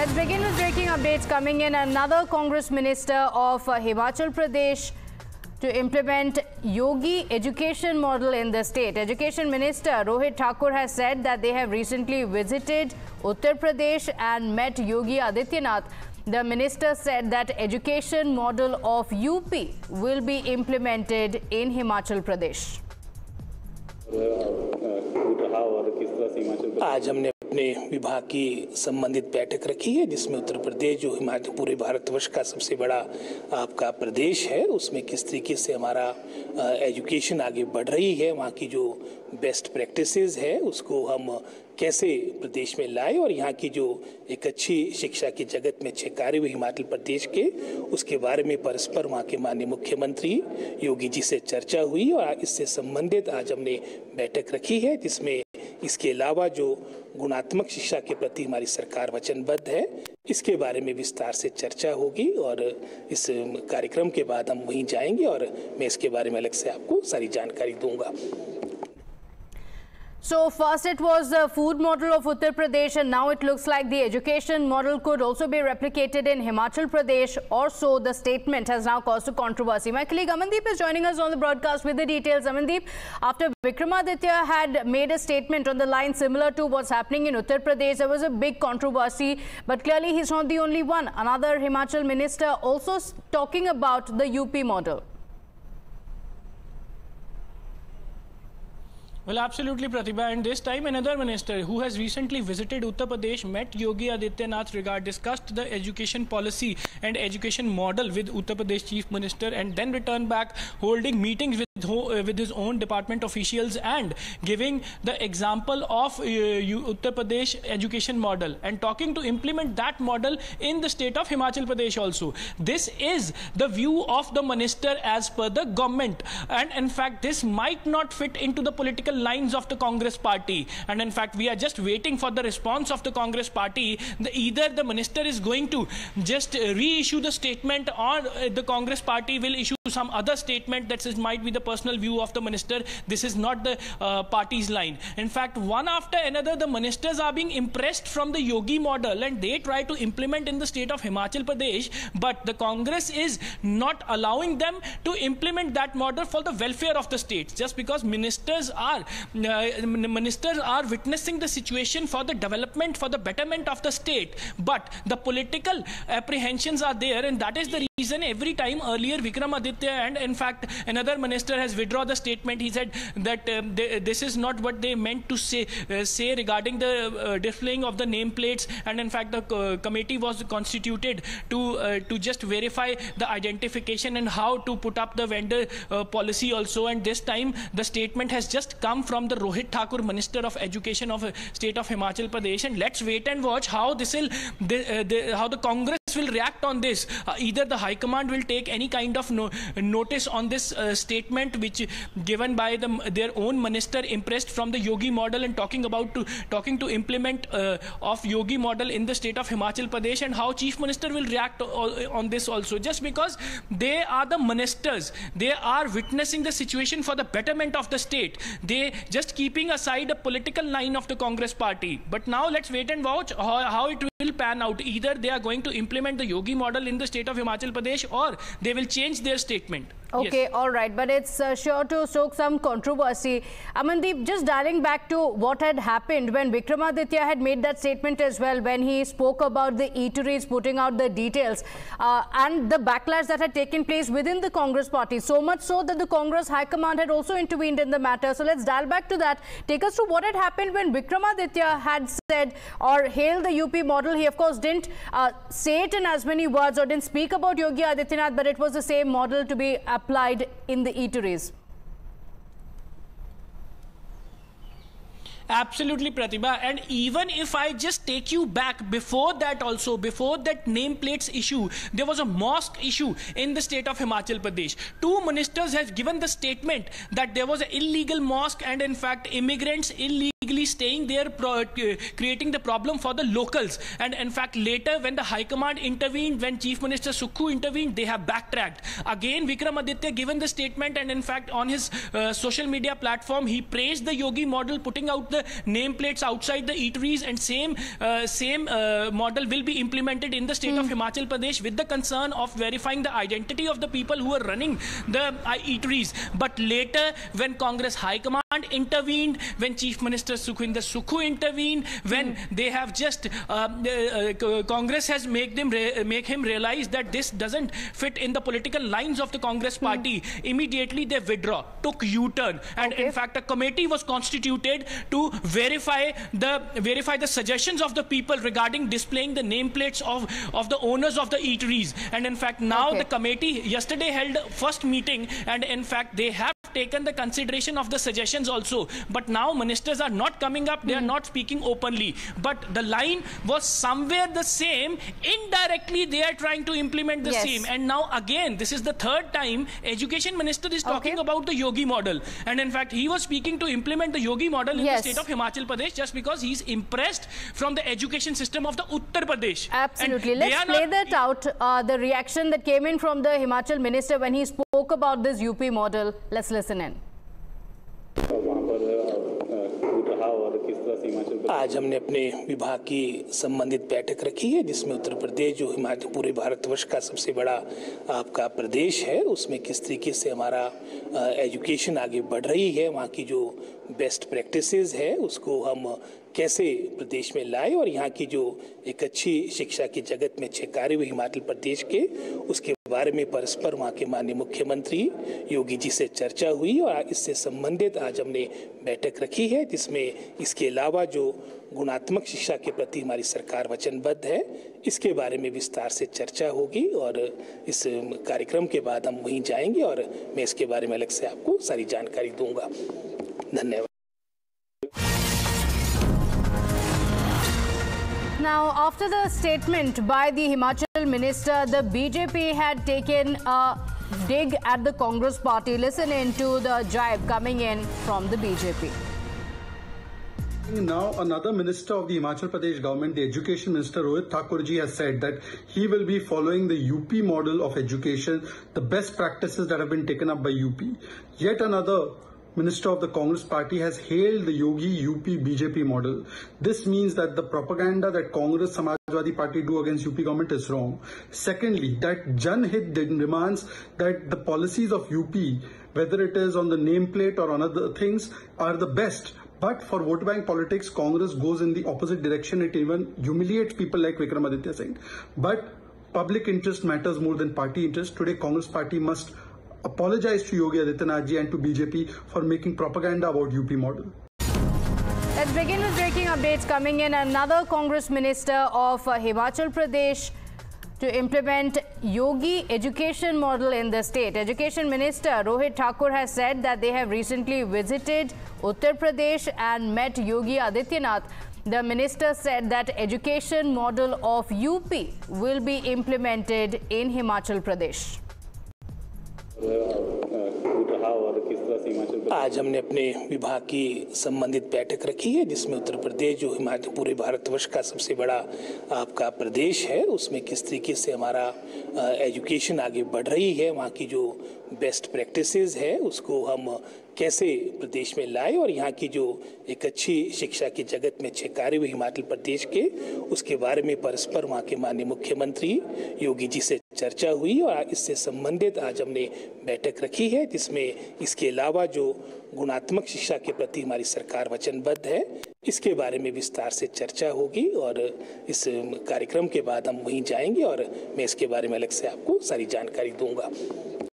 Let's begin with breaking updates coming in. Another Congress minister of Himachal Pradesh to implement Yogi education model in the state. Education Minister Rohit Thakur has said that they have recently visited Uttar Pradesh and met Yogi Adityanath. The minister said that education model of UP will be implemented in Himachal Pradesh. आज हमने अपने विभाग की संबंधित बैठक रखी है जिसमें उत्तर प्रदेश जो हिमाचल पूरे भारतवर्ष का सबसे बड़ा आपका प्रदेश है उसमें किस तरीके से हमारा एजुकेशन आगे बढ़ रही है, वहाँ की जो बेस्ट प्रैक्टिसेस है उसको हम कैसे प्रदेश में लाए और यहाँ की जो एक अच्छी शिक्षा की जगत में अच्छे कार्य हुए हिमाचल प्रदेश के उसके बारे में परस्पर वहाँ के माननीय मुख्यमंत्री योगी जी से चर्चा हुई और इससे संबंधित आज हमने बैठक रखी है जिसमें इसके अलावा जो गुणात्मक शिक्षा के प्रति हमारी सरकार वचनबद्ध है इसके बारे में विस्तार से चर्चा होगी और इस कार्यक्रम के बाद हम वहीं जाएंगे और मैं इसके बारे में अलग से आपको सारी जानकारी दूंगा। So first it was the food model of Uttar Pradesh and now it looks like the education model could also be replicated in Himachal Pradesh, or so the statement has now caused a controversy. My colleague Amandeep is joining us on the broadcast with the details. Amandeep, after Vikramaditya had made a statement on the line similar to what's happening in Uttar Pradesh, there was a big controversy, but clearly he's not the only one. Another Himachal minister also talking about the UP model. Well, absolutely, Pratibha. And this time, another minister who has recently visited Uttar Pradesh met Yogi Adityanath discussed the education policy and education model with Uttar Pradesh Chief Minister, and then returned back holding meetings with his own department officials and giving the example of Uttar Pradesh education model and talking to implement that model in the state of Himachal Pradesh also. This is the view of the minister as per the government, and in fact this might not fit into the political lines of the Congress party, and in fact we are just waiting for the response of the Congress party. Either the minister is going to just reissue the statement or the Congress party will issue some other statement that might be the personal view of the minister. This is not the party's line. In fact, one after another the ministers are being impressed from the Yogi model and they try to implement in the state of Himachal Pradesh, but the Congress is not allowing them to implement that model for the welfare of the state, just because ministers are witnessing the situation for the development, for the betterment of the state, but the political apprehensions are there, and that is the reason every time earlier Vikramaditya and in fact another minister has withdrawn the statement. He said that this is not what they meant to say regarding the displaying of the nameplates, and in fact the committee was constituted to just verify the identification and how to put up the vendor policy also, and this time the statement has just come from the Rohit Thakur, Minister of Education of state of Himachal Pradesh, and let's wait and watch how this will how the Congress will react on this. Either the High Command will take any kind of notice on this statement which given by their own minister impressed from the Yogi model and talking to implement of Yogi model in the state of Himachal Pradesh, and how Chief Minister will react on this also, just because they are the ministers, they are witnessing the situation for the betterment of the state, they just keeping aside a political line of the Congress party. But now let's wait and watch how it will pan out. Either they are going to implement the Yogi model in the state of Himachal Pradesh or they will change their statement. Okay, yes. All right, but it's sure to stoke some controversy. Amandeep, just dialing back to what had happened when Vikramaditya had made that statement as well, when he spoke about the eateries putting out the details and the backlash that had taken place within the Congress party, so much so that the Congress High Command had also intervened in the matter. So let's dial back to that. Take us through what had happened when Vikramaditya had said or hailed the UP model. He of course didn't say it in as many words or didn't speak about Yogi Adityanath, but it was the same model to be applied in the eateries. Absolutely, Pratibha. And even if I just take you back before that also, before that nameplates issue, there was a mosque issue in the state of Himachal Pradesh. Two ministers have given the statement that there was an illegal mosque and in fact immigrants illegally staying there, creating the problem for the locals. And in fact, later when the High Command intervened, when Chief Minister Sukhu intervened, they have backtracked. Again, Vikramaditya given the statement, and in fact on his social media platform, he praised the Yogi model, putting out the nameplates outside the eateries, and same model will be implemented in the state of Himachal Pradesh, with the concern of verifying the identity of the people who are running the eateries. But later, when Congress High Command intervened, when Chief Minister Sukhwinder Sukhu intervened, when they have just Congress has make him realize that this doesn't fit in the political lines of the Congress party, immediately they withdraw, took U-turn, and in fact a committee was constituted to verify the suggestions of the people regarding displaying the nameplates of the owners of the eateries. And in fact now the committee yesterday held first meeting, and in fact they have taken the consideration of the suggestions also, but now ministers are not coming up, they are not speaking openly, but the line was somewhere the same. Indirectly they are trying to implement the same, and now again this is the third time Education Minister is talking about the Yogi model, and in fact he was speaking to implement the Yogi model in the state of Himachal Pradesh just because he is impressed from the education system of the Uttar Pradesh. Absolutely. Let's play that out, the reaction that came in from the Himachal Minister when he spoke about this UP model. Let's listen in. आज हमने अपने विभाग की संबंधित बैठक रखी है, जिसमें उत्तर प्रदेश जो हिमाचल पूरे भारतवर्ष का सबसे बड़ा आपका प्रदेश है, उसमें किस तरीके से हमारा एजुकेशन आगे बढ़ रही है, वहाँ की जो बेस्ट प्रैक्टिसेस है उसको हम कैसे प्रदेश में लाए, और यहाँ की जो एक अच्छी शिक्षा की जगत में अच्छे कार्य हुए हिमाचल प्रदेश के, उसके बारे में परस्पर वहाँ के माननीय मुख्यमंत्री योगी जी से चर्चा हुई, और इससे संबंधित आज हमने बैठक रखी है, जिसमें इसके अलावा जो गुणात्मक शिक्षा के प्रति हमारी सरकार वचनबद्ध है, इसके बारे में विस्तार से चर्चा होगी, और इस कार्यक्रम के बाद हम वहीं जाएंगे और मैं इसके बारे में अलग से आपको सारी जानकारी दूंगा। धन्यवाद। Now, after the statement by the Himachal minister, the BJP had taken a dig at the Congress party. Listen into the jibe coming in from the BJP. Now, another minister of the Himachal Pradesh government, the Education Minister Rohit Thakur ji, has said that he will be following the UP model of education, the best practices that have been taken up by UP. Yet another Minister of the Congress party has hailed the Yogi UP BJP model. This means that the propaganda that Congress Samajwadi Party do against UP government is wrong. Secondly, that Jan Hit demands that the policies of UP, whether it is on the nameplate or on other things, are the best. But for vote bank politics, Congress goes in the opposite direction. It even humiliates people like Vikramaditya Singh. But public interest matters more than party interest. Today, Congress party must apologize to Yogi Adityanath ji and to BJP for making propaganda about UP model. Let's begin with breaking updates coming in. Another Congress minister of Himachal Pradesh to implement Yogi education model in the state. Education Minister Rohit Thakur has said that they have recently visited Uttar Pradesh and met Yogi Adityanath. The minister said that education model of UP will be implemented in Himachal Pradesh. आज हमने अपने विभाग की संबंधित बैठक रखी है, जिसमें उत्तर प्रदेश जो हिमाचल पूरे भारतवर्ष का सबसे बड़ा आपका प्रदेश है, उसमें किस तरीके से हमारा एजुकेशन आगे बढ़ रही है, वहाँ की जो बेस्ट प्रैक्टिसेस है उसको हम कैसे प्रदेश में लाए, और यहाँ की जो एक अच्छी शिक्षा की जगत में अच्छे कार्य हुए हिमाचल प्रदेश के, उसके बारे में परस्पर वहाँ के माननीय मुख्यमंत्री योगी जी से चर्चा हुई, और इससे संबंधित आज हमने बैठक रखी है, जिसमें इसके अलावा जो गुणात्मक शिक्षा के प्रति हमारी सरकार वचनबद्ध है, इसके बारे में विस्तार से चर्चा होगी, और इस कार्यक्रम के बाद हम वहीं जाएंगे और मैं इसके बारे में अलग से आपको सारी जानकारी दूंगा।